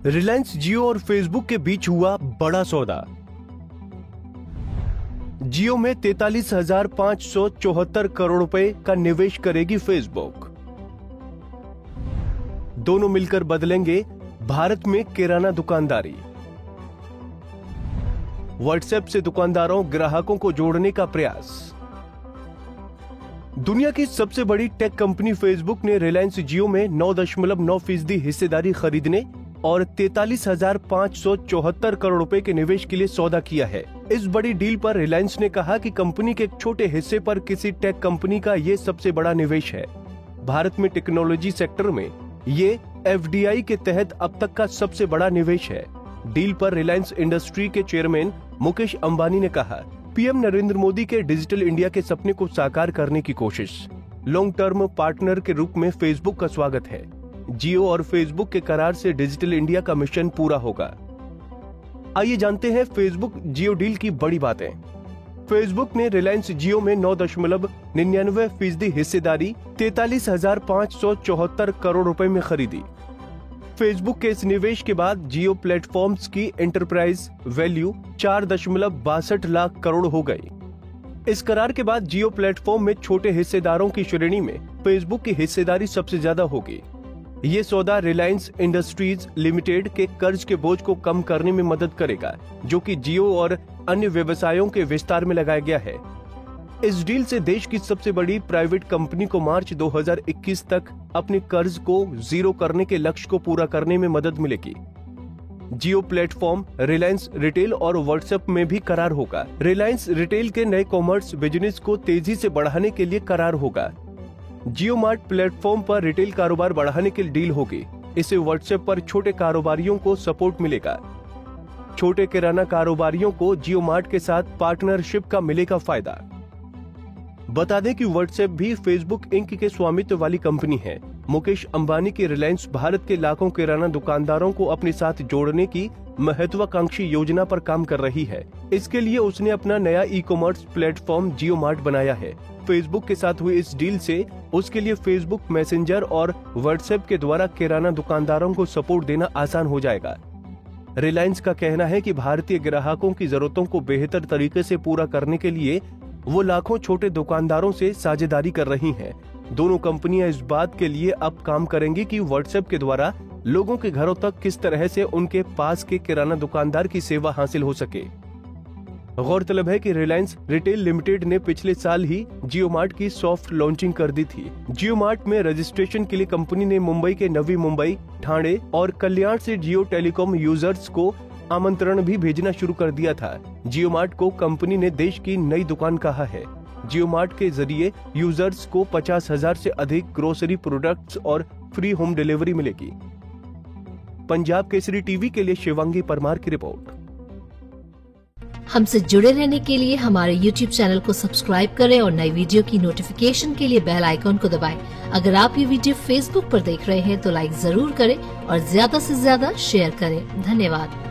रिलायंस जियो और फेसबुक के बीच हुआ बड़ा सौदा। जियो में 43,574 करोड़ रुपए का निवेश करेगी फेसबुक। दोनों मिलकर बदलेंगे भारत में किराना दुकानदारी। व्हाट्सएप से दुकानदारों ग्राहकों को जोड़ने का प्रयास। दुनिया की सबसे बड़ी टेक कंपनी फेसबुक ने रिलायंस जियो में 9.9% हिस्सेदारी खरीदने और 43,574 करोड़ रुपए के निवेश के लिए सौदा किया है। इस बड़ी डील पर रिलायंस ने कहा कि कंपनी के एक छोटे हिस्से पर किसी टेक कंपनी का ये सबसे बड़ा निवेश है। भारत में टेक्नोलॉजी सेक्टर में ये एफडीआई के तहत अब तक का सबसे बड़ा निवेश है। डील पर रिलायंस इंडस्ट्री के चेयरमैन मुकेश अंबानी ने कहा, पीएम नरेंद्र मोदी के डिजिटल इंडिया के सपने को साकार करने की कोशिश। लॉन्ग टर्म पार्टनर के रूप में फेसबुक का स्वागत है। जियो और फेसबुक के करार से डिजिटल इंडिया का मिशन पूरा होगा। आइए जानते हैं फेसबुक जियो डील की बड़ी बातें। फेसबुक ने रिलायंस जियो में 9.99% हिस्सेदारी 43,574 करोड़ रुपए में खरीदी। फेसबुक के इस निवेश के बाद जियो प्लेटफॉर्म्स की एंटरप्राइज वैल्यू 4.62 लाख करोड़ हो गई। इस करार के बाद जियो प्लेटफॉर्म में छोटे हिस्सेदारों की श्रेणी में फेसबुक की हिस्सेदारी सबसे ज्यादा होगी। ये सौदा रिलायंस इंडस्ट्रीज लिमिटेड के कर्ज के बोझ को कम करने में मदद करेगा, जो कि जियो और अन्य व्यवसायों के विस्तार में लगाया गया है। इस डील से देश की सबसे बड़ी प्राइवेट कंपनी को मार्च 2021 तक अपने कर्ज को जीरो करने के लक्ष्य को पूरा करने में मदद मिलेगी। जियो प्लेटफॉर्म रिलायंस रिटेल और व्हाट्सएप में भी करार होगा। रिलायंस रिटेल के नए कॉमर्स बिजनेस को तेजी से बढ़ाने के लिए करार होगा। जियो मार्ट प्लेटफॉर्म पर रिटेल कारोबार बढ़ाने की डील होगी। इससे व्हाट्सएप पर छोटे कारोबारियों को सपोर्ट मिलेगा। छोटे किराना कारोबारियों को जियो मार्ट के साथ पार्टनरशिप का मिलेगा फायदा। बता दें कि व्हाट्सएप भी फेसबुक इंक के स्वामित्व वाली कंपनी है। मुकेश अंबानी की रिलायंस भारत के लाखों किराना दुकानदारों को अपने साथ जोड़ने की महत्वाकांक्षी योजना पर काम कर रही है। इसके लिए उसने अपना नया ई कॉमर्स प्लेटफॉर्म जियो मार्ट बनाया है। फेसबुक के साथ हुई इस डील से उसके लिए फेसबुक मैसेंजर और व्हाट्सएप के द्वारा किराना दुकानदारों को सपोर्ट देना आसान हो जाएगा। रिलायंस का कहना है कि भारतीय ग्राहकों की जरूरतों को बेहतर तरीके से पूरा करने के लिए वो लाखों छोटे दुकानदारों से साझेदारी कर रही हैं। दोनों कंपनियां इस बात के लिए अब काम करेंगी कि व्हाट्सएप के द्वारा लोगों के घरों तक किस तरह से उनके पास के किराना दुकानदार की सेवा हासिल हो सके। गौरतलब है कि रिलायंस रिटेल लिमिटेड ने पिछले साल ही जियो मार्ट की सॉफ्ट लॉन्चिंग कर दी थी। जियो मार्ट में रजिस्ट्रेशन के लिए कंपनी ने मुंबई के नवी मुंबई, ठाणे और कल्याण से जियो टेलीकॉम यूजर्स को आमंत्रण भी भेजना शुरू कर दिया था। जियो मार्ट को कंपनी ने देश की नई दुकान कहा है। जियो मार्ट के जरिए यूजर्स को 50,000 से अधिक ग्रोसरी प्रोडक्ट्स और फ्री होम डिलीवरी मिलेगी। पंजाब केसरी टीवी के लिए शिवांगी परमार की रिपोर्ट। हमसे जुड़े रहने के लिए हमारे YouTube चैनल को सब्सक्राइब करें और नई वीडियो की नोटिफिकेशन के लिए बेल आइकॉन को दबाएं। अगर आप ये वीडियो Facebook पर देख रहे हैं तो लाइक जरूर करें और ज्यादा से ज्यादा शेयर करें। धन्यवाद।